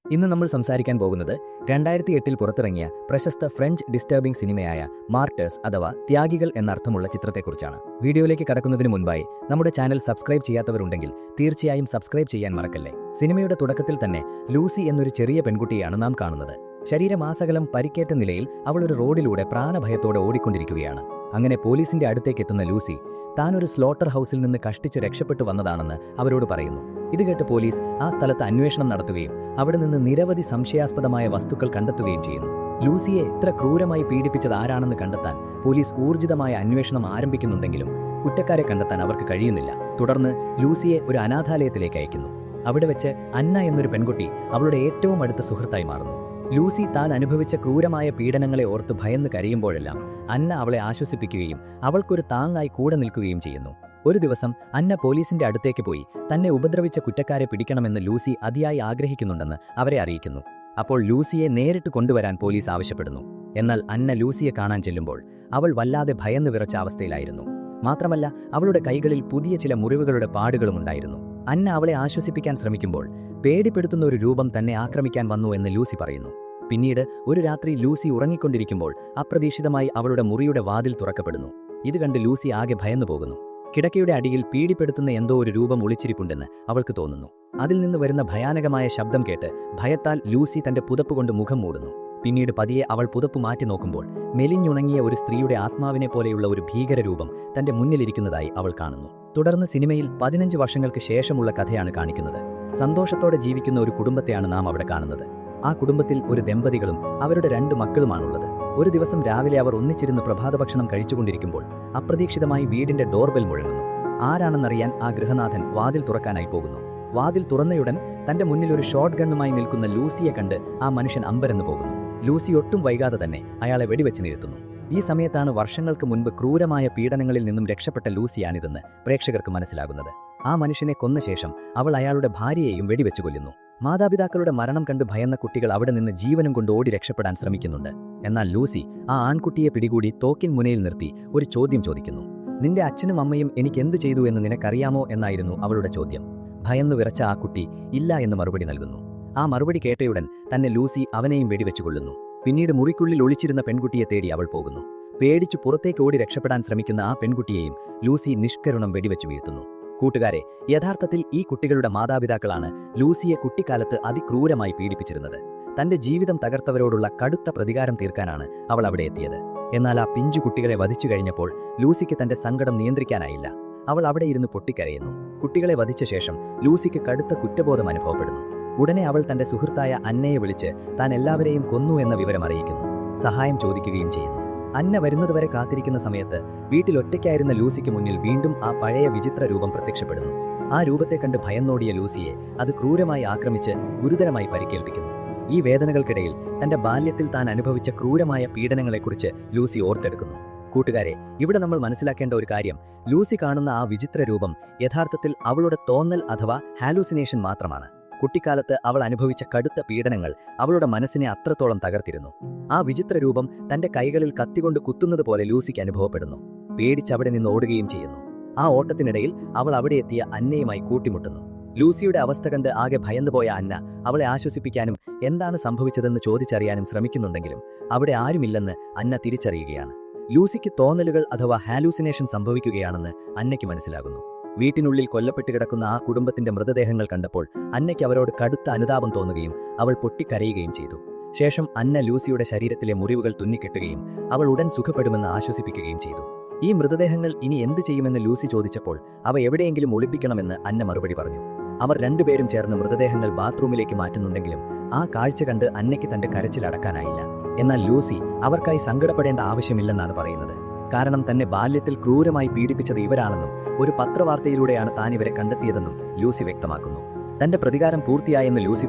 ഇന്ന് നമ്മൾ സംസാരിക്കാൻ പോകുന്നത് 2008 പുറത്തിറങ്ങിയ പ്രശസ്ത ഫ്രഞ്ച് ഡിസ്റ്റർബിംഗ് സിനിമയായ മാർട്ടേഴ്സ് അഥവാ ത്യാഗികൾ എന്നർത്ഥമുള്ള ചിത്രത്തെക്കുറിച്ചാണ്. വീഡിയോയിലേക്ക് കടക്കുന്നതിന് മുൻപായി നമ്മുടെ ചാനൽ സബ്സ്ക്രൈബ് ചെയ്യാത്തവരുണ്ടെങ്കിൽ തീർച്ചയായും സബ്സ്ക്രൈബ് ചെയ്യാൻ മറക്കല്ലേ. സിനിമയുടെ തുടക്കത്തിൽ തന്നെ ലൂസി എന്നൊരു ചെറിയ പെൺകുട്ടിയാണ് നാം കാണുന്നത്. ശരീരമാസകലം പരിക്കേറ്റ നിലയിൽ അവൾ ഒരു റോഡിലൂടെ പ്രാണഭയത്തോടെ ഓടിക്കൊണ്ടിരിക്കുകയാണ്. അങ്ങനെ പോലീസിന്റെ അടുത്തേക്ക് എത്തുന്ന ലൂസി താൻ ഒരു സ്ലോട്ടർ ഹൗസിൽ നിന്ന് കഷ്ടിച്ച് രക്ഷപ്പെട്ടു വന്നതാണെന്ന് അവരോട് പറയുന്നു. ഇത് കേട്ട് പോലീസ് ആ സ്ഥലത്ത് അന്വേഷണം നടത്തുകയും അവിടെ നിന്ന് നിരവധി സംശയാസ്പദമായ വസ്തുക്കൾ കണ്ടെത്തുകയും ചെയ്യുന്നു. ലൂസിയെ എത്ര ക്രൂരമായി പീഡിപ്പിച്ചത് ആരാണെന്ന് കണ്ടെത്താൻ പോലീസ് ഊർജിതമായ അന്വേഷണം ആരംഭിക്കുന്നുണ്ടെങ്കിലും കുറ്റക്കാരെ കണ്ടെത്താൻ അവർക്ക് കഴിയുന്നില്ല. തുടർന്ന് ലൂസിയെ ഒരു അനാഥാലയത്തിലേക്ക് അയക്കുന്നു. അവിടെ വെച്ച് അന്ന എന്നൊരു പെൺകുട്ടി അവളുടെ ഏറ്റവും അടുത്ത സുഹൃത്തായി മാറുന്നു. ലൂസി താൻ അനുഭവിച്ച ക്രൂരമായ പീഡനങ്ങളെ ഓർത്ത് ഭയന്ന് കരയുമ്പോഴെല്ലാം അന്ന അവളെ ആശ്വസിപ്പിക്കുകയും അവൾക്കൊരു താങ്ങായി കൂടെ നിൽക്കുകയും ചെയ്യുന്നു. ഒരു ദിവസം അന്ന പോലീസിന്റെ അടുത്തേക്ക് പോയി തന്നെ ഉപദ്രവിച്ച കുറ്റക്കാരെ പിടിക്കണമെന്ന് ലൂസി അതിയായി ആഗ്രഹിക്കുന്നുണ്ടെന്ന് അവരെ അറിയിക്കുന്നു. അപ്പോൾ ലൂസിയെ നേരിട്ട് കൊണ്ടുവരാൻ പോലീസ് ആവശ്യപ്പെടുന്നു. എന്നാൽ അന്ന ലൂസിയെ കാണാൻ ചെല്ലുമ്പോൾ അവൾ വല്ലാതെ ഭയന്ന് വിറച്ച അവസ്ഥയിലായിരുന്നു. മാത്രമല്ല അവളുടെ കൈകളിൽ പുതിയ ചില മുറിവുകളുടെ പാടുകളും ഉണ്ടായിരുന്നു. അന്ന അവളെ ആശ്വസിപ്പിക്കാൻ ശ്രമിക്കുമ്പോൾ പേടിപ്പെടുത്തുന്ന ഒരു രൂപം തന്നെ ആക്രമിക്കാൻ വന്നു എന്ന് ലൂസി പറയുന്നു. പിന്നീട് ഒരു രാത്രി ലൂസി ഉറങ്ങിക്കൊണ്ടിരിക്കുമ്പോൾ അപ്രതീക്ഷിതമായി അവളുടെ മുറിയുടെ വാതിൽ തുറക്കപ്പെടുന്നു. ഇത് കണ്ട് ലൂസി ആകെ ഭയന്നു പോകുന്നു. കിടക്കയുടെ അടിയിൽ പീഡിപ്പെടുത്തുന്ന എന്തോ ഒരു രൂപം ഒളിച്ചിരിപ്പുണ്ടെന്ന് അവൾക്ക് തോന്നുന്നു. അതിൽ നിന്ന് വരുന്ന ഭയാനകമായ ശബ്ദം കേട്ട് ഭയത്താൽ ലൂസി തന്റെ പുതപ്പ് കൊണ്ട് മുഖം മൂടുന്നു. പിന്നീട് പതിയെ അവൾ പുതപ്പ് മാറ്റി നോക്കുമ്പോൾ മെലിഞ്ഞുണങ്ങിയ ഒരു സ്ത്രീയുടെ ആത്മാവിനെ പോലെയുള്ള ഒരു ഭീകരരൂപം തന്റെ മുന്നിലിരിക്കുന്നതായി അവൾ കാണുന്നു. തുടർന്ന് സിനിമയിൽ 15 വർഷങ്ങൾക്ക് ശേഷമുള്ള കഥയാണ് കാണിക്കുന്നത്. സന്തോഷത്തോടെ ജീവിക്കുന്ന ഒരു കുടുംബത്തെയാണ് നാം അവിടെ കാണുന്നത്. ആ കുടുംബത്തിൽ ഒരു ദമ്പതികളും അവരുടെ 2 മക്കളുമാണുള്ളത്. ഒരു ദിവസം രാവിലെ അവർ ഒന്നിച്ചിരുന്ന് പ്രഭാതഭക്ഷണം കഴിച്ചുകൊണ്ടിരിക്കുമ്പോൾ അപ്രതീക്ഷിതമായി വീടിന്റെ ഡോർബെൽ മുഴങ്ങുന്നു. ആരാണെന്നറിയാൻ ആ ഗൃഹനാഥൻ വാതിൽ തുറക്കാനായി പോകുന്നു. വാതിൽ തുറന്നയുടൻ തന്റെ മുന്നിൽ ഒരു ഷോട്ട് ഗണ്ണുമായി നിൽക്കുന്ന ലൂസിയെ കണ്ട് ആ മനുഷ്യൻ അമ്പരന്ന് പോകുന്നു. ലൂസി ഒട്ടും വൈകാതെ തന്നെ അയാളെ വെടിവെച്ച് നിறுത്തുന്നു. ഈ സമയത്താണ് വർഷങ്ങൾക്ക് മുൻപ് ക്രൂരമായ പീഡനങ്ങളിൽ നിന്നും രക്ഷപ്പെട്ട ലൂസിയാണിതെന്ന് പ്രേക്ഷകർക്ക് മനസ്സിലാകുന്നത്. ആ മനുഷ്യനെ കൊന്ന ശേഷം അവൾ അയാളുടെ ഭാര്യയെയും വെടിവെച്ചു കൊല്ലുന്നു. മാതാപിതാക്കളുടെ മരണം കണ്ട് ഭയന്ന കുട്ടികൾ അവിടെ നിന്ന് ജീവനും കൊണ്ട് ഓടി രക്ഷപ്പെടാൻ ശ്രമിക്കുന്നുണ്ട്. എന്നാൽ ലൂസി ആ ആൺകുട്ടിയെ പിടികൂടി തോക്കിൻ മുനയിൽ നിർത്തി ഒരു ചോദ്യം ചോദിക്കുന്നു. നിന്റെ അച്ഛനും അമ്മയും എനിക്ക് എന്ത് ചെയ്തു എന്ന് നിനക്കറിയാമോ എന്നായിരുന്നു അവളുടെ ചോദ്യം. ഭയന്നു വിറച്ച ആ കുട്ടി ഇല്ല എന്ന് മറുപടി നൽകുന്നു. ആ മറുപടി കേട്ടയുടൻ തന്നെ ലൂസി അവനെയും വെടിവെച്ചു കൊല്ലുന്നു. പിന്നീട് മുറിക്കുള്ളിൽ ഒളിച്ചിരുന്ന പെൺകുട്ടിയെ തേടി അവൾ പോകുന്നു. പേടിച്ചു പുറത്തേക്ക് ഓടി രക്ഷപ്പെടാൻ ശ്രമിക്കുന്ന ആ പെൺകുട്ടിയെയും ലൂസി നിഷ്കരുണം വെടിവെച്ചു വീഴ്ത്തുന്നു. കൂട്ടുകാരെ, യഥാർത്ഥത്തിൽ ഈ കുട്ടികളുടെ മാതാപിതാക്കളാണ് ലൂസിയെ കുട്ടിക്കാലത്ത് അതിക്രൂരമായി പീഡിപ്പിച്ചിരുന്നത്. തന്റെ ജീവിതം തകർത്തവരോടുള്ള കടുത്ത പ്രതികാരം തീർക്കാനാണ് അവൾ അവിടെ എത്തിയത്. എന്നാൽ ആ പിഞ്ചു കുട്ടികളെ വധിച്ചു കഴിഞ്ഞപ്പോൾ ലൂസിക്ക് തന്റെ സങ്കടം നിയന്ത്രിക്കാനായില്ല. അവൾ അവിടെ ഇരുന്ന് പൊട്ടിക്കരയുന്നു. കുട്ടികളെ വധിച്ച ശേഷം ലൂസിക്ക് കടുത്ത കുറ്റബോധം അനുഭവപ്പെടുന്നു. ഉടനെ അവൾ തന്റെ സുഹൃത്തായ അന്നയെ വിളിച്ച് താൻ എല്ലാവരെയും കൊന്നു എന്ന വിവരം അറിയിക്കുന്നു. സഹായം ചോദിക്കുകയും ചെയ്യുന്നു. അന്ന വരുന്നതുവരെ കാത്തിരിക്കുന്ന സമയത്ത് വീട്ടിൽ ഒറ്റയ്ക്കായിരുന്ന ലൂസിക്ക് മുന്നിൽ വീണ്ടും ആ പഴയ വിചിത്ര രൂപം പ്രത്യക്ഷപ്പെടുന്നു. ആ രൂപത്തെ കണ്ട് ഭയന്നോടിയ ലൂസിയെ അത് ക്രൂരമായി ആക്രമിച്ച് ഗുരുതരമായി പരിക്കേൽപ്പിക്കുന്നു. ഈ വേദനകൾക്കിടയിൽ തന്റെ ബാല്യത്തിൽ താൻ അനുഭവിച്ച ക്രൂരമായ പീഡനങ്ങളെക്കുറിച്ച് ലൂസി ഓർത്തെടുക്കുന്നു. കൂട്ടുകാരെ, ഇവിടെ നമ്മൾ മനസ്സിലാക്കേണ്ട ഒരു കാര്യം, ലൂസി കാണുന്ന ആ വിചിത്ര രൂപം യഥാർത്ഥത്തിൽ അവളുടെ തോന്നൽ അഥവാ ഹാലൂസിനേഷൻ മാത്രമാണ്. കുട്ടിക്കാലത്ത് അവൾ അനുഭവിച്ച കടുത്ത പീഡനങ്ങൾ അവളുടെ മനസ്സിനെ അത്രത്തോളം തകർത്തിരുന്നു. ആ വിചിത്ര രൂപം തന്റെ കൈകളിൽ കത്തികൊണ്ട് കുത്തുന്നത് പോലെ ലൂസിക്ക് അനുഭവപ്പെടുന്നു. പേടിച്ചവിടെ നിന്ന് ഓടുകയും ചെയ്യുന്നു. ആ ഓട്ടത്തിനിടയിൽ അവൾ അവിടെ എത്തിയ അന്നയുമായി കൂട്ടിമുട്ടുന്നു. ലൂസിയുടെ അവസ്ഥ കണ്ട് ആകെ ഭയന്നുപോയ അന്ന അവളെ ആശ്വസിപ്പിക്കാനും എന്താണ് സംഭവിച്ചതെന്ന് ചോദിച്ചറിയാനും ശ്രമിക്കുന്നുണ്ടെങ്കിലും അവിടെ ആരുമില്ലെന്ന് അന്ന തിരിച്ചറിയുകയാണ്. ലൂസിക്ക് തോന്നലുകൾ അഥവാ ഹാലൂസിനേഷൻ സംഭവിക്കുകയാണെന്ന് അന്നയ്ക്ക് മനസ്സിലാകുന്നു. വീട്ടിനുള്ളിൽ കൊല്ലപ്പെട്ട് കിടക്കുന്ന ആ കുടുംബത്തിന്റെ മൃതദേഹങ്ങൾ കണ്ടപ്പോൾ അന്നയ്ക്ക് അവരോട് കടുത്ത അനുതാപം തോന്നുകയും അവൾ പൊട്ടിക്കരയുകയും ചെയ്തു. ശേഷം അന്ന ലൂസിയുടെ ശരീരത്തിലെ മുറിവുകൾ തുന്നിക്കെട്ടുകയും അവൾ ഉടൻ സുഖപ്പെടുമെന്ന് ആശ്വസിപ്പിക്കുകയും ചെയ്തു. ഈ മൃതദേഹങ്ങൾ ഇനി എന്ത് ചെയ്യുമെന്ന് ലൂസി ചോദിച്ചപ്പോൾ അവ എവിടെയെങ്കിലും ഒളിപ്പിക്കണമെന്ന് അന്ന മറുപടി പറഞ്ഞു. അവർ 2 പേരും ചേർന്ന് മൃതദേഹങ്ങൾ ബാത്റൂമിലേക്ക് മാറ്റുന്നുണ്ടെങ്കിലും ആ കാഴ്ച കണ്ട് അന്നയ്ക്ക് തന്റെ കരച്ചിൽ അടക്കാനായില്ല. എന്നാൽ ലൂസി അവർക്കായി സങ്കടപ്പെടേണ്ട ആവശ്യമില്ലെന്നാണ് പറയുന്നത്. കാരണം തന്നെ ബാല്യത്തിൽ ക്രൂരമായി പീഡിപ്പിച്ചത് ഇവരാണെന്നും ഒരു പത്രവാർത്തയിലൂടെയാണ് താൻ ഇവരെ കണ്ടെത്തിയതെന്നും ലൂസി വ്യക്തമാക്കുന്നു. തന്റെ പ്രതികാരം പൂർത്തിയായെന്ന് ലൂസി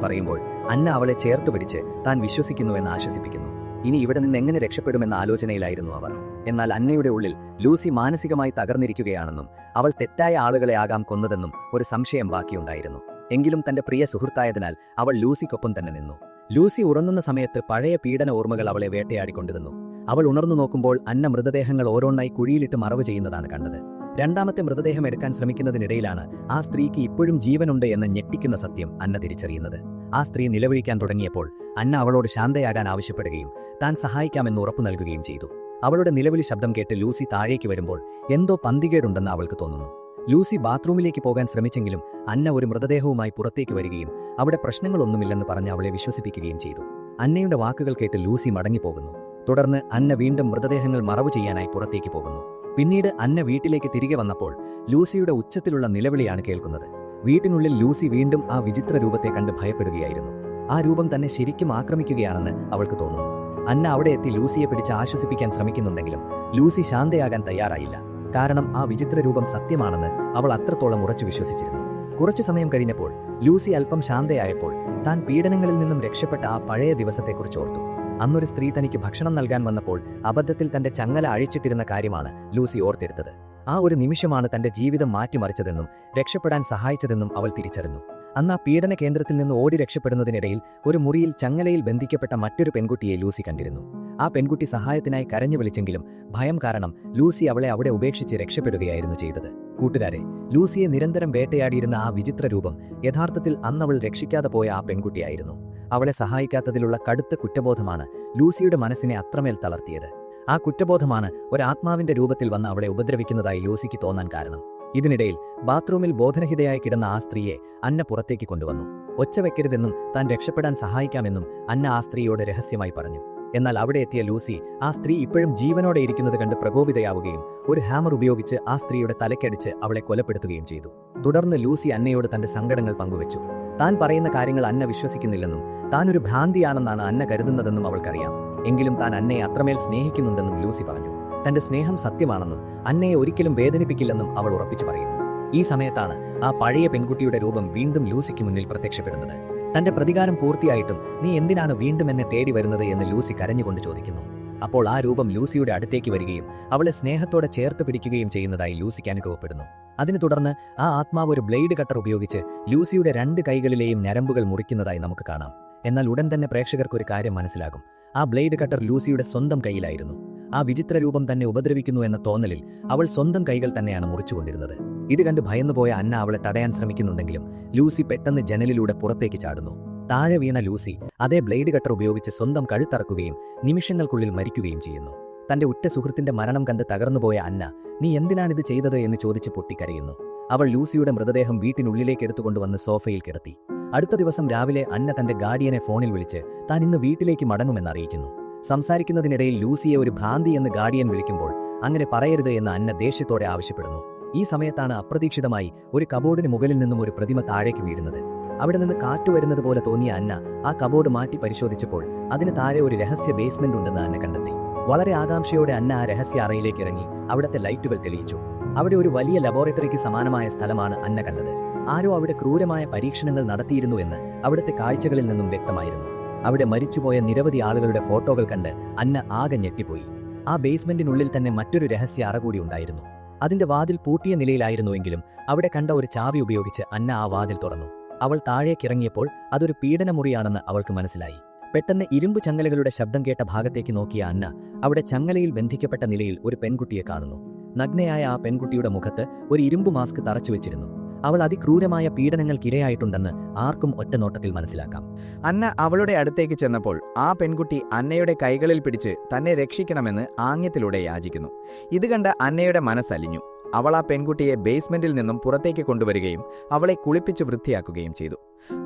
പറയുമ്പോൾ അന്ന അവളെ ചേർത്ത് പിടിച്ച് താൻ വിശ്വസിക്കുന്നുവെന്ന് ആശ്വസിപ്പിക്കുന്നു. ഇനി ഇവിടെ നിന്ന് എങ്ങനെ രക്ഷപ്പെടുമെന്ന ആലോചനയിലായിരുന്നു അവർ. എന്നാൽ അന്നയുടെ ഉള്ളിൽ ലൂസി മാനസികമായി തകർന്നിരിക്കുകയാണെന്നും അവൾ തെറ്റായ ആളുകളെ ആകാം കൊന്നതെന്നും ഒരു സംശയം ബാക്കിയുണ്ടായിരുന്നു. എങ്കിലും തന്റെ പ്രിയ സുഹൃത്തായതിനാൽ അവൾ ലൂസിക്കൊപ്പം തന്നെ നിന്നു. ലൂസി ഉറങ്ങുന്ന സമയത്ത് പഴയ പീഡന ഓർമ്മകൾ അവളെ വേട്ടയാടിക്കൊണ്ടിരുന്നു. അവൾ ഉണർന്നു നോക്കുമ്പോൾ അന്ന മൃതദേഹങ്ങൾ ഓരോന്നായി കുഴിയിലിട്ട് മറവ് ചെയ്യുന്നതാണ് കണ്ടത്. രണ്ടാമത്തെ മൃതദേഹം എടുക്കാൻ ശ്രമിക്കുന്നതിനിടയിലാണ് ആ സ്ത്രീക്ക് ഇപ്പോഴും ജീവനുണ്ട് എന്ന ഞെട്ടിക്കുന്ന സത്യം അന്ന തിരിച്ചറിയുന്നത്. ആ സ്ത്രീ നിലവിളിക്കാൻ തുടങ്ങിയപ്പോൾ അന്ന അവളോട് ശാന്തയാകാൻ ആവശ്യപ്പെടുകയും താൻ സഹായിക്കാമെന്ന് ഉറപ്പു നൽകുകയും ചെയ്തു. അവളുടെ നിലവിളി ശബ്ദം കേട്ട് ലൂസി താഴേക്ക് വരുമ്പോൾ എന്തോ പന്തികേടുണ്ടെന്ന് അവൾക്ക് തോന്നുന്നു. ലൂസി ബാത്റൂമിലേക്ക് പോകാൻ ശ്രമിച്ചെങ്കിലും അന്ന ഒരു മൃതദേഹവുമായി പുറത്തേക്ക് വരികയും അവിടെ പ്രശ്നങ്ങളൊന്നുമില്ലെന്ന് പറഞ്ഞ് അവളെ വിശ്വസിപ്പിക്കുകയും ചെയ്തു. അന്നയുടെ വാക്കുകൾ കേട്ട് ലൂസി മടങ്ങിപ്പോകുന്നു. തുടർന്ന് അന്ന വീണ്ടും മൃതദേഹങ്ങൾ മറവു ചെയ്യാനായി പുറത്തേക്ക് പോകുന്നു. പിന്നീട് അന്ന വീട്ടിലേക്ക് തിരികെ വന്നപ്പോൾ ലൂസിയുടെ ഉച്ചത്തിലുള്ള നിലവിളിയാണ് കേൾക്കുന്നത്. വീട്ടിനുള്ളിൽ ലൂസി വീണ്ടും ആ വിചിത്ര രൂപത്തെ കണ്ട് ഭയപ്പെടുകയായിരുന്നു. ആ രൂപം തന്നെ ശരിക്കും ആക്രമിക്കുകയാണെന്ന് അവൾക്ക് തോന്നുന്നു. അന്ന അവിടെ എത്തി ലൂസിയെ പിടിച്ച് ആശ്വസിപ്പിക്കാൻ ശ്രമിക്കുന്നുണ്ടെങ്കിലും ലൂസി ശാന്തയാകാൻ തയ്യാറായില്ല. കാരണം ആ വിചിത്ര രൂപം സത്യമാണെന്ന് അവൾ അത്രത്തോളം ഉറച്ചു വിശ്വസിച്ചിരുന്നു. കുറച്ചു സമയം കഴിഞ്ഞപ്പോൾ ലൂസി അല്പം ശാന്തയായപ്പോൾ താൻ പീഡനങ്ങളിൽ നിന്നും രക്ഷപ്പെട്ട ആ പഴയ ദിവസത്തെക്കുറിച്ച് ഓർത്തു. അന്നൊരു സ്ത്രീ തനിക്ക് ഭക്ഷണം നൽകാൻ വന്നപ്പോൾ അബദ്ധത്തിൽ തന്റെ ചങ്ങല അഴിച്ചിട്ടിരുന്ന കാര്യമാണ് ലൂസി ഓർത്തെടുത്തത്. ആ ഒരു നിമിഷമാണ് തന്റെ ജീവിതം മാറ്റിമറിച്ചതെന്നും രക്ഷപ്പെടാൻ സഹായിച്ചതെന്നും അവൾ തിരിച്ചറിഞ്ഞു. അന്ന് ആ പീഡന കേന്ദ്രത്തിൽ നിന്ന് ഓടി രക്ഷപ്പെടുന്നതിനിടയിൽ ഒരു മുറിയിൽ ചങ്ങലയിൽ ബന്ധിക്കപ്പെട്ട മറ്റൊരു പെൺകുട്ടിയെ ലൂസി കണ്ടിരുന്നു. ആ പെൺകുട്ടി സഹായത്തിനായി കരഞ്ഞു വിളിച്ചെങ്കിലും ഭയം കാരണം ലൂസി അവളെ അവിടെ ഉപേക്ഷിച്ച് രക്ഷപ്പെടുകയായിരുന്നു ചെയ്തത്. കൂട്ടുകാരെ, ലൂസിയെ നിരന്തരം വേട്ടയാടിയിരുന്ന ആ വിചിത്ര രൂപം യഥാർത്ഥത്തിൽ അന്നവൾ രക്ഷിക്കാതെ പോയ ആ പെൺകുട്ടിയായിരുന്നു. അവളെ സഹായിക്കാത്തതിലുള്ള കടുത്ത കുറ്റബോധമാണ് ലൂസിയുടെ മനസ്സിനെ അത്രമേൽ തളർത്തിയത്. ആ കുറ്റബോധമാണ് ഒരാത്മാവിന്റെ രൂപത്തിൽ വന്ന് അവളെ ഉപദ്രവിക്കുന്നതായി ലൂസിക്ക് തോന്നാൻ കാരണം. ഇതിനിടയിൽ ബാത്റൂമിൽ ബോധരഹിതയായി കിടന്ന ആ സ്ത്രീയെ അന്ന പുറത്തേക്ക് കൊണ്ടുവന്നു. ഒച്ച വെക്കരുതെന്നും താൻ രക്ഷപ്പെടാൻ സഹായിക്കാമെന്നും അന്ന ആ സ്ത്രീയോട് രഹസ്യമായി പറഞ്ഞു. എന്നാൽ അവിടെ എത്തിയ ലൂസി ആ സ്ത്രീ ഇപ്പോഴും ജീവനോടെ ഇരിക്കുന്നത് കണ്ട് പ്രകോപിതയാവുകയും ഒരു ഹാമർ ഉപയോഗിച്ച് ആ സ്ത്രീയുടെ തലക്കടിച്ച് അവളെ കൊലപ്പെടുത്തുകയും ചെയ്തു. തുടർന്ന് ലൂസി അന്നയോട് തന്റെ സങ്കടങ്ങൾ പങ്കുവച്ചു. താൻ പറയുന്ന കാര്യങ്ങൾ അന്ന വിശ്വസിക്കുന്നില്ലെന്നും താൻ ഒരു ഭ്രാന്തിയാണെന്നാണ് അന്ന കരുതുന്നതെന്നും അവൾക്കറിയാം. എങ്കിലും താൻ അന്നയെ അത്രമേൽ സ്നേഹിക്കുന്നുണ്ടെന്നും ലൂസി പറഞ്ഞു. തന്റെ സ്നേഹം സത്യമാണെന്നും അന്നയെ ഒരിക്കലും വേദനിപ്പിക്കില്ലെന്നും അവൾ ഉറപ്പിച്ചു പറയുന്നു. ഈ സമയത്താണ് ആ പഴയ പെൺകുട്ടിയുടെ രൂപം വീണ്ടും ലൂസിക്ക് മുന്നിൽ പ്രത്യക്ഷപ്പെടുന്നത്. തന്റെ പ്രതികാരം പൂർത്തിയായിട്ടും നീ എന്തിനാണ് വീണ്ടും എന്നെ തേടി വരുന്നത് എന്ന് ലൂസി കരഞ്ഞുകൊണ്ട് ചോദിക്കുന്നു. അപ്പോൾ ആ രൂപം ലൂസിയുടെ അടുത്തേക്ക് വരികയും അവളെ സ്നേഹത്തോടെ ചേർത്ത് പിടിക്കുകയും ചെയ്യുന്നതായി ലൂസിക്ക് അനുഭവപ്പെടുന്നു. അതിനെ തുടർന്ന് ആ ആത്മാവ് ഒരു ബ്ലേഡ് കട്ടർ ഉപയോഗിച്ച് ലൂസിയുടെ 2 കൈകളിലെയും ഞരമ്പുകൾ മുറിക്കുന്നതായി നമുക്ക് കാണാം. എന്നാൽ ഉടൻ തന്നെ പ്രേക്ഷകർക്ക് ഒരു കാര്യം മനസ്സിലാകും. ആ ബ്ലേഡ് കട്ടർ ലൂസിയുടെ സ്വന്തം കൈയിലായിരുന്നു. ആ വിചിത്ര രൂപം തന്നെ ഉപദ്രവിക്കുന്നു എന്ന തോന്നലിൽ അവൾ സ്വന്തം കൈകൾ തന്നെയാണ് മുറിച്ചുകൊണ്ടിരുന്നത്. ഇത് കണ്ട് ഭയന്നുപോയ അന്ന അവളെ തടയാൻ ശ്രമിക്കുന്നുണ്ടെങ്കിലും ലൂസി പെട്ടെന്ന് ജനലിലൂടെ പുറത്തേക്ക് ചാടുന്നു. താഴെ വീണ ലൂസി അതേ ബ്ലേഡ് കട്ടർ ഉപയോഗിച്ച് സ്വന്തം കഴുത്തറക്കുകയും നിമിഷങ്ങൾക്കുള്ളിൽ മരിക്കുകയും ചെയ്യുന്നു. തന്റെ ഉറ്റ സുഹൃത്തിന്റെ മരണം കണ്ട് തകർന്നുപോയ അന്ന നീ എന്തിനാണിത് ചെയ്തത് എന്ന് ചോദിച്ച് പൊട്ടിക്കരയുന്നു. അവൾ ലൂസിയുടെ മൃതദേഹം വീട്ടിനുള്ളിലേക്ക് എടുത്തുകൊണ്ടുവന്ന് സോഫയിൽ കിടത്തി. അടുത്ത ദിവസം രാവിലെ അന്ന തന്റെ ഗാർഡിയനെ ഫോണിൽ വിളിച്ച് താൻ ഇന്ന് വീട്ടിലേക്ക് മടങ്ങുമെന്ന് അറിയിക്കുന്നു. സംസാരിക്കുന്നതിനിടയിൽ ലൂസിയെ ഒരു ഭ്രാന്തി എന്ന് ഗാർഡിയൻ വിളിക്കുമ്പോൾ അങ്ങനെ പറയരുത് എന്ന് അന്ന ദേഷ്യത്തോടെ ആവശ്യപ്പെടുന്നു. ഈ സമയത്താണ് അപ്രതീക്ഷിതമായി ഒരു കബോർഡിന് മുകളിൽ നിന്നും ഒരു പ്രതിമ താഴേക്ക് വീഴുന്നത്. അവിടെ നിന്ന് കാറ്റു വരുന്നത് പോലെ തോന്നിയ അന്ന ആ കബോർഡ് മാറ്റി പരിശോധിച്ചപ്പോൾ അതിന് താഴെ ഒരു രഹസ്യ ബേസ്മെന്റ് ഉണ്ടെന്ന് അന്ന കണ്ടെത്തി. വളരെ ആകാംക്ഷയോടെ അന്ന ആ രഹസ്യ അറയിലേക്ക് ഇറങ്ങി അവിടുത്തെ ലൈറ്റുകൾ തെളിയിച്ചു. അവിടെ ഒരു വലിയ ലബോറട്ടറിക്ക് സമാനമായ സ്ഥലമാണ് അന്ന കണ്ടത്. ആരോ അവിടെ ക്രൂരമായ പരീക്ഷണങ്ങൾ നടത്തിയിരുന്നു എന്ന് അവിടുത്തെ കാഴ്ചകളിൽ നിന്നും വ്യക്തമായിരുന്നു. അവിടെ മരിച്ചുപോയ നിരവധി ആളുകളുടെ ഫോട്ടോകൾ കണ്ട് അന്ന ആകെ ഞെട്ടിപ്പോയി. ആ ബേസ്മെന്റിനുള്ളിൽ തന്നെ മറ്റൊരു രഹസ്യ അറ കൂടി ഉണ്ടായിരുന്നു. അതിന്റെ വാതിൽ പൂട്ടിയ നിലയിലായിരുന്നുവെങ്കിലും അവിടെ കണ്ട ഒരു ചാവി ഉപയോഗിച്ച് അന്ന ആ വാതിൽ തുറന്നു. അവൾ താഴേക്കിറങ്ങിയപ്പോൾ അതൊരു പീഡനമുറിയാണെന്ന് അവൾക്ക് മനസ്സിലായി. പെട്ടെന്ന് ഇരുമ്പ് ചങ്ങലകളുടെ ശബ്ദം കേട്ട ഭാഗത്തേക്ക് നോക്കിയ അന്ന അവിടെ ചങ്ങലയിൽ ബന്ധിക്കപ്പെട്ട നിലയിൽ ഒരു പെൺകുട്ടിയെ കാണുന്നു. നഗ്നയായ ആ പെൺകുട്ടിയുടെ മുഖത്ത് ഒരു ഇരുമ്പ് മാസ്ക് തറച്ചു വെച്ചിരുന്നു. അവൾ അതിക്രൂരമായ പീഡനങ്ങൾക്കിരയായിട്ടുണ്ടെന്ന് ആർക്കും ഒറ്റനോട്ടത്തിൽ മനസ്സിലാക്കാം. അന്ന അവളുടെ അടുത്തേക്ക് ചെന്നപ്പോൾ ആ പെൺകുട്ടി അന്നയുടെ കൈകളിൽ പിടിച്ച് തന്നെ രക്ഷിക്കണമെന്ന് ആംഗ്യത്തിലൂടെ യാചിക്കുന്നു. ഇത് കണ്ട അന്നയുടെ മനസ്സലിഞ്ഞു. അവൾ ആ പെൺകുട്ടിയെ ബേസ്മെന്റിൽ നിന്നും പുറത്തേക്ക് കൊണ്ടുവരികയും അവളെ കുളിപ്പിച്ച് വൃത്തിയാക്കുകയും ചെയ്തു.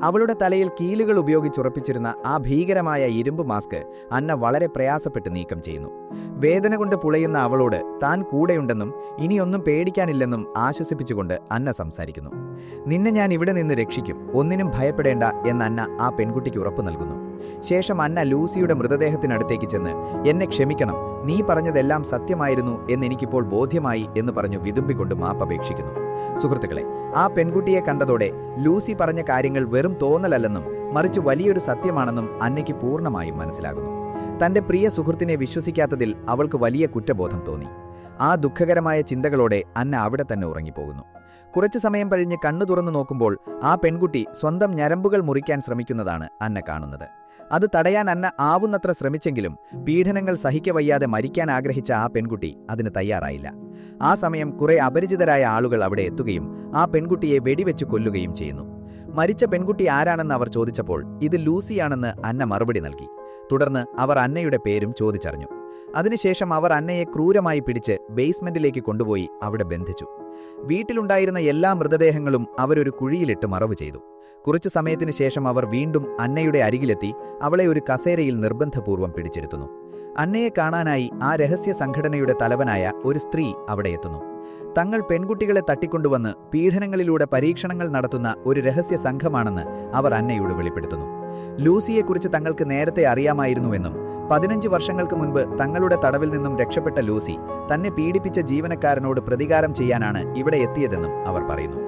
അവളുടെ തലയിൽ കീലുകൾ ഉപയോഗിച്ചുറപ്പിച്ചിരുന്ന ആ ഭീകരമായ ഇരുമ്പ് മാസ്ക് അന്ന വളരെ പ്രയാസപ്പെട്ട് നീക്കം ചെയ്യുന്നു. വേദന കൊണ്ട് പുളയുന്ന അവളോട് താൻ കൂടെയുണ്ടെന്നും ഇനിയൊന്നും പേടിക്കാനില്ലെന്നും ആശ്വസിപ്പിച്ചുകൊണ്ട് അന്ന സംസാരിക്കുന്നു. നിന്നെ ഞാൻ ഇവിടെ നിന്ന് രക്ഷിക്കും, ഒന്നിനും ഭയപ്പെടേണ്ട എന്ന് അന്ന ആ പെൺകുട്ടിക്ക് ഉറപ്പു നൽകുന്നു. ശേഷം അന്ന ലൂസിയുടെ മൃതദേഹത്തിനടുത്തേക്ക് ചെന്ന് എന്നെ ക്ഷമിക്കണം, നീ പറഞ്ഞതെല്ലാം സത്യമായിരുന്നു എന്നെനിക്കിപ്പോൾ ബോധ്യമായി എന്ന് പറഞ്ഞു വിതുമ്പിക്കൊണ്ട് മാപ്പപേക്ഷിക്കുന്നു. സുഹൃത്തുക്കളെ, ആ പെൺകുട്ടിയെ കണ്ടതോടെ ലൂസി പറഞ്ഞ കാര്യങ്ങൾ വെറും തോന്നലല്ലെന്നും മറിച്ച് വലിയൊരു സത്യമാണെന്നും അന്നയ്ക്ക് പൂർണ്ണമായും മനസ്സിലാകുന്നു. തന്റെ പ്രിയ സുഹൃത്തിനെ വിശ്വസിക്കാത്തതിൽ അവൾക്ക് വലിയ കുറ്റബോധം തോന്നി. ആ ദുഃഖകരമായ ചിന്തകളോടെ അന്ന അവിടെ തന്നെ ഉറങ്ങിപ്പോകുന്നു. കുറച്ചു സമയം കഴിഞ്ഞ് കണ്ണു തുറന്നു നോക്കുമ്പോൾ ആ പെൺകുട്ടി സ്വന്തം ഞരമ്പുകൾ മുറിക്കാൻ ശ്രമിക്കുന്നതാണ് അന്ന കാണുന്നത്. അത് തടയാൻ അന്ന ആവുന്നത്ര ശ്രമിച്ചെങ്കിലും പീഡനങ്ങൾ സഹിക്കവയ്യാതെ മരിക്കാൻ ആഗ്രഹിച്ച ആ പെൺകുട്ടി അതിന് തയ്യാറായില്ല. ആ സമയം കുറെ അപരിചിതരായ ആളുകൾ അവിടെ എത്തുകയും ആ പെൺകുട്ടിയെ വെടിവെച്ച് കൊല്ലുകയും ചെയ്യുന്നു. മരിച്ച പെൺകുട്ടി ആരാണെന്ന് അവർ ചോദിച്ചപ്പോൾ ഇത് ലൂസിയാണെന്ന് അന്ന മറുപടി നൽകി. തുടർന്ന് അവർ അന്നയുടെ പേരും ചോദിച്ചറിഞ്ഞു. അതിനുശേഷം അവർ അന്നയെ ക്രൂരമായി പിടിച്ച് ബേസ്മെന്റിലേക്ക് കൊണ്ടുപോയി അവിടെ ബന്ധിച്ചു. വീട്ടിലുണ്ടായിരുന്ന എല്ലാ മൃതദേഹങ്ങളും അവരൊരു കുഴിയിലിട്ട് മറവ് ചെയ്തു. കുറച്ചു സമയത്തിന് ശേഷം അവർ വീണ്ടും അന്നയുടെ അരികിലെത്തി അവളെ ഒരു കസേരയിൽ നിർബന്ധപൂർവ്വം പിടിച്ചിരുത്തുന്നു. അന്നയെ കാണാനായി ആ രഹസ്യ സംഘടനയുടെ തലവനായ ഒരു സ്ത്രീ അവിടെ എത്തുന്നു. തങ്ങൾ പെൺകുട്ടികളെ തട്ടിക്കൊണ്ടുവന്ന് പീഡനങ്ങളിലൂടെ പരീക്ഷണങ്ങൾ നടത്തുന്ന ഒരു രഹസ്യ സംഘമാണെന്ന് അവർ അന്നയോട് വെളിപ്പെടുത്തുന്നു. ലൂസിയെക്കുറിച്ച് തങ്ങൾക്ക് നേരത്തെ അറിയാമായിരുന്നുവെന്നും 15 വർഷങ്ങൾക്ക് മുൻപ് തങ്ങളുടെ തടവിൽ നിന്നും രക്ഷപ്പെട്ട ലൂസി തന്നെ പീഡിപ്പിച്ച ജീവനക്കാരനോട് പ്രതികാരം ചെയ്യാനാണ് ഇവിടെ എത്തിയതെന്നും അവർ പറയുന്നു.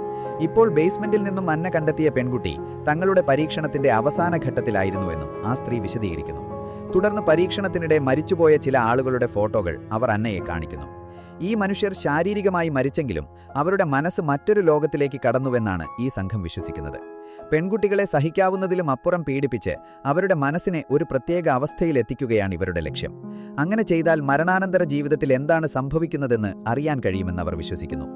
ഇപ്പോൾ ബേസ്മെന്റിൽ നിന്നും അന്ന കണ്ടെത്തിയ പെൺകുട്ടി തങ്ങളുടെ പരീക്ഷണത്തിന്റെ അവസാന ഘട്ടത്തിലായിരുന്നുവെന്നും ആ സ്ത്രീ വിശദീകരിക്കുന്നു. തുടർന്ന് പരീക്ഷണത്തിനിടെ മരിച്ചുപോയ ചില ആളുകളുടെ ഫോട്ടോകൾ അവർ അന്നയെ കാണിക്കുന്നു. ഈ മനുഷ്യർ ശാരീരികമായി മരിച്ചെങ്കിലും അവരുടെ മനസ്സ് മറ്റൊരു ലോകത്തിലേക്ക് കടന്നുവെന്നാണ് ഈ സംഘം വിശ്വസിക്കുന്നത്. പെൺകുട്ടികളെ സഹിക്കാവുന്നതിലും അപ്പുറം പീഡിപ്പിച്ച് അവരുടെ മനസ്സിനെ ഒരു പ്രത്യേക അവസ്ഥയിലെത്തിക്കുകയാണ് ഇവരുടെ ലക്ഷ്യം. അങ്ങനെ ചെയ്താൽ മരണാനന്തര ജീവിതത്തിൽ എന്താണ് സംഭവിക്കുന്നതെന്ന് അറിയാൻ കഴിയുമെന്ന് അവർ വിശ്വസിക്കുന്നു.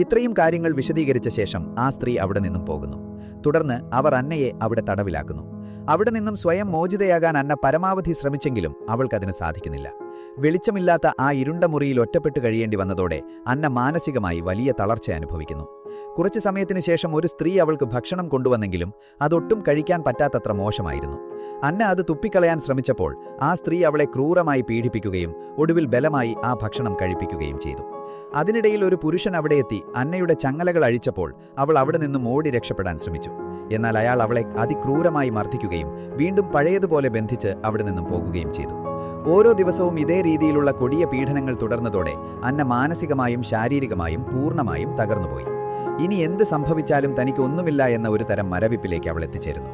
ഇത്രയും കാര്യങ്ങൾ വിശദീകരിച്ച ശേഷം ആ സ്ത്രീ അവിടെ നിന്നും പോകുന്നു. തുടർന്ന് അവർ അന്നയെ അവിടെ തടവിലാക്കുന്നു. അവിടെ നിന്നും സ്വയം മോചിതയാകാൻ അന്ന പരമാവധി ശ്രമിച്ചെങ്കിലും അവൾക്കതിന് സാധിക്കുന്നില്ല. വെളിച്ചമില്ലാത്ത ആ ഇരുണ്ട മുറിയിൽ ഒറ്റപ്പെട്ടു കഴിയേണ്ടി വന്നതോടെ അന്ന മാനസികമായി വലിയ തളർച്ച അനുഭവിക്കുന്നു. കുറച്ചു സമയത്തിന് ശേഷം ഒരു സ്ത്രീ അവൾക്ക് ഭക്ഷണം കൊണ്ടുവന്നെങ്കിലും അതൊട്ടും കഴിക്കാൻ പറ്റാത്തത്ര മോശമായിരുന്നു. അന്ന അത് തുപ്പിക്കളയാൻ ശ്രമിച്ചപ്പോൾ ആ സ്ത്രീ അവളെ ക്രൂരമായി പീഡിപ്പിക്കുകയും ഒടുവിൽ ബലമായി ആ ഭക്ഷണം കഴിപ്പിക്കുകയും ചെയ്തു. അതിനിടയിൽ ഒരു പുരുഷൻ അവിടെ എത്തി അന്നയുടെ ചങ്ങലകൾ അഴിച്ചപ്പോൾ അവൾ അവിടെ നിന്നും ഓടി രക്ഷപ്പെടാൻ ശ്രമിച്ചു. എന്നാൽ അയാൾ അവളെ അതിക്രൂരമായി മർദ്ദിക്കുകയും വീണ്ടും പഴയതുപോലെ ബന്ധിച്ച് അവിടെ നിന്നും പോകുകയും ചെയ്തു. ഓരോ ദിവസവും ഇതേ രീതിയിലുള്ള കൊടിയ പീഡനങ്ങൾ തുടർന്നതോടെ അന്ന മാനസികമായും ശാരീരികമായും പൂർണ്ണമായും തകർന്നുപോയി. ഇനി എന്ത് സംഭവിച്ചാലും തനിക്ക് ഒന്നുമില്ല എന്ന ഒരു തരം മരവിപ്പിലേക്ക് അവൾ എത്തിച്ചേരുന്നു.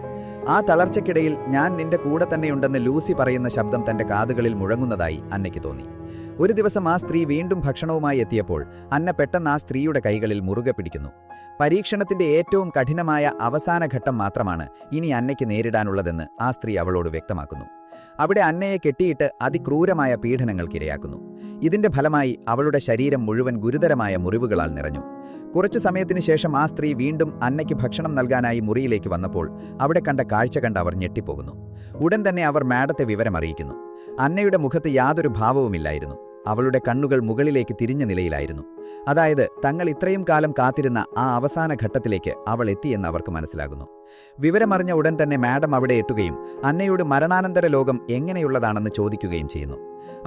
ആ തളർച്ചയ്ക്കിടയിൽ ഞാൻ നിന്റെ കൂടെ തന്നെയുണ്ടെന്ന് ലൂസി പറയുന്ന ശബ്ദം തന്റെ കാതുകളിൽ മുഴങ്ങുന്നതായി അന്നയ്ക്ക് തോന്നി. ഒരു ദിവസം ആ സ്ത്രീ വീണ്ടും ഭക്ഷണവുമായി എത്തിയപ്പോൾ അന്ന പെട്ടെന്ന് ആ സ്ത്രീയുടെ കൈകളിൽ മുറുകെ പിടിക്കുന്നു. പരീക്ഷണത്തിന്റെ ഏറ്റവും കഠിനമായ അവസാന ഘട്ടം മാത്രമാണ് ഇനി അന്നയ്ക്ക് നേരിടാനുള്ളതെന്ന് ആ സ്ത്രീ അവളോട് വ്യക്തമാക്കുന്നു. അവിടെ അന്നയെ കെട്ടിയിട്ട് അതിക്രൂരമായ പീഡനങ്ങൾക്കിരയാക്കുന്നു. ഇതിന്റെ ഫലമായി അവളുടെ ശരീരം മുഴുവൻ ഗുരുതരമായ മുറിവുകളാൽ നിറഞ്ഞു. കുറച്ചു സമയത്തിന് ശേഷം ആ സ്ത്രീ വീണ്ടും അന്നയ്ക്ക് ഭക്ഷണം നൽകാനായി മുറിയിലേക്ക് വന്നപ്പോൾ അവിടെ കണ്ട കാഴ്ച കണ്ട് അവർ ഞെട്ടിപ്പോകുന്നു. ഉടൻ തന്നെ അവർ മാഡത്തെ വിവരമറിയിക്കുന്നു. അന്നയുടെ മുഖത്ത് യാതൊരു ഭാവവുമില്ലായിരുന്നു. അവളുടെ കണ്ണുകൾ മുകളിലേക്ക് തിരിഞ്ഞ നിലയിലായിരുന്നു. അതായത് തങ്ങൾ ഇത്രയും കാലം കാത്തിരുന്ന ആ അവസാന ഘട്ടത്തിലേക്ക് അവൾ എത്തിയെന്ന് അവർക്ക് മനസ്സിലാകുന്നു. വിവരമറിഞ്ഞ ഉടൻ തന്നെ മാഡം അവിടെ എത്തുകയും അന്നയോട് മരണാനന്തര ലോകം എങ്ങനെയുള്ളതാണെന്ന് ചോദിക്കുകയും ചെയ്യുന്നു.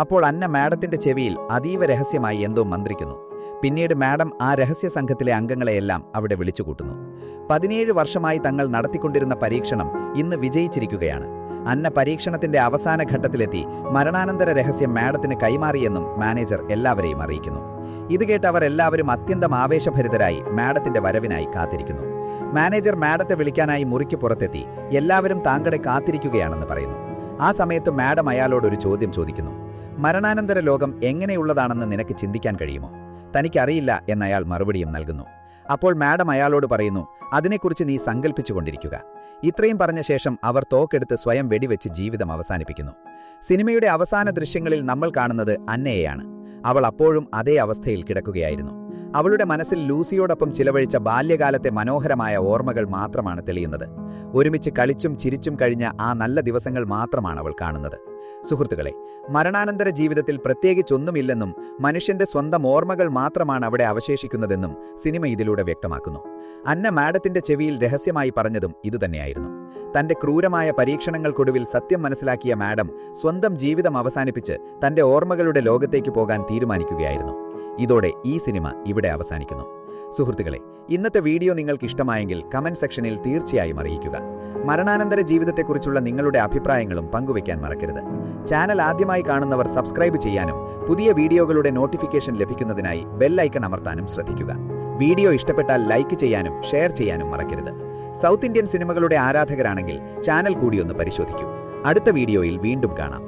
അപ്പോൾ അന്ന മാഡത്തിന്റെ ചെവിയിൽ അതീവ രഹസ്യമായി എന്തോ മന്ത്രിക്കുന്നു. പിന്നീട് മാഡം ആ രഹസ്യ സംഘത്തിലെ അംഗങ്ങളെയെല്ലാം അവിടെ വിളിച്ചുകൂട്ടുന്നു. 17 വർഷമായി തങ്ങൾ നടത്തിക്കൊണ്ടിരുന്ന പരീക്ഷണം ഇന്ന് വിജയിച്ചിരിക്കുകയാണ്. അന്ന പരീക്ഷണത്തിന്റെ അവസാന ഘട്ടത്തിലെത്തി മരണാനന്തര രഹസ്യം മാഡത്തിന് കൈമാറിയെന്നും മാനേജർ എല്ലാവരെയും അറിയിക്കുന്നു. ഇത് കേട്ട് അവർ എല്ലാവരും അത്യന്തം ആവേശഭരിതരായി മാഡത്തിന്റെ വരവിനായി കാത്തിരിക്കുന്നു. മാനേജർ മാഡത്തെ വിളിക്കാനായി മുറിക്ക് പുറത്തെത്തി എല്ലാവരും താങ്കളെ കാത്തിരിക്കുകയാണെന്ന് പറയുന്നു. ആ സമയത്ത് മാഡം അയാളോടൊരു ചോദ്യം ചോദിക്കുന്നു. മരണാനന്തര ലോകം എങ്ങനെയുള്ളതാണെന്ന് നിനക്ക് ചിന്തിക്കാൻ കഴിയുമോ? തനിക്കറിയില്ല എന്നയാൾ മറുപടിയും നൽകുന്നു. അപ്പോൾ മാഡം അയാളോട് പറയുന്നു, അതിനെക്കുറിച്ച് നീ സങ്കല്പിച്ചുകൊണ്ടിരിക്കുക. ഇത്രയും പറഞ്ഞ ശേഷം അവർ തോക്കെടുത്ത് സ്വയം വെടിവെച്ച് ജീവിതം അവസാനിപ്പിക്കുന്നു. സിനിമയുടെ അവസാന ദൃശ്യങ്ങളിൽ നമ്മൾ കാണുന്നത് അന്നയെയാണ്. അവൾ അപ്പോഴും അതേ അവസ്ഥയിൽ കിടക്കുകയായിരുന്നു. അവളുടെ മനസ്സിൽ ലൂസിയോടൊപ്പം ചിലവഴിച്ച ബാല്യകാലത്തെ മനോഹരമായ ഓർമ്മകൾ മാത്രമാണ് തെളിയുന്നത്. ഒരുമിച്ച് കളിച്ചും ചിരിച്ചും കഴിഞ്ഞ ആ നല്ല ദിവസങ്ങൾ മാത്രമാണ് അവൾ കാണുന്നത്. സുഹൃത്തുക്കളെ, മരണാനന്തര ജീവിതത്തിൽ പ്രത്യേകിച്ചൊന്നുമില്ലെന്നും മനുഷ്യന്റെ സ്വന്തം ഓർമ്മകൾ മാത്രമാണ് അവിടെ അവശേഷിക്കുന്നതെന്നും സിനിമ ഇതിലൂടെ വ്യക്തമാക്കുന്നു. അന്ന മാഡത്തിന്റെ ചെവിയിൽ രഹസ്യമായി പറഞ്ഞതും ഇതുതന്നെയായിരുന്നു. തന്റെ ക്രൂരമായ പരീക്ഷണങ്ങൾക്കൊടുവിൽ സത്യം മനസ്സിലാക്കിയ മാഡം സ്വന്തം ജീവിതം അവസാനിപ്പിച്ച് തന്റെ ഓർമ്മകളുടെ ലോകത്തേക്ക് പോകാൻ തീരുമാനിക്കുകയായിരുന്നു. ഇതോടെ ഈ സിനിമ ഇവിടെ അവസാനിക്കുന്നു. സുഹൃത്തുക്കളെ, ഇന്നത്തെ വീഡിയോ നിങ്ങൾക്ക് ഇഷ്ടമായെങ്കിൽ കമന്റ് സെക്ഷനിൽ തീർച്ചയായും അറിയിക്കുക. മരണാനന്തര ജീവിതത്തെക്കുറിച്ചുള്ള നിങ്ങളുടെ അഭിപ്രായങ്ങളും പങ്കുവയ്ക്കാൻ മറക്കരുത്. ചാനൽ ആദ്യമായി കാണുന്നവർ സബ്സ്ക്രൈബ് ചെയ്യാനും പുതിയ വീഡിയോകളുടെ നോട്ടിഫിക്കേഷൻ ലഭിക്കുന്നതിനായി ബെൽ ഐക്കൺ അമർത്താനും ശ്രദ്ധിക്കുക. വീഡിയോ ഇഷ്ടപ്പെട്ടാൽ ലൈക്ക് ചെയ്യാനും ഷെയർ ചെയ്യാനും മറക്കരുത്. സൗത്ത് ഇന്ത്യൻ സിനിമകളുടെ ആരാധകരാണെങ്കിൽ ചാനൽ കൂടിയൊന്ന് പരിശോധിക്കൂ. അടുത്ത വീഡിയോയിൽ വീണ്ടും കാണാം.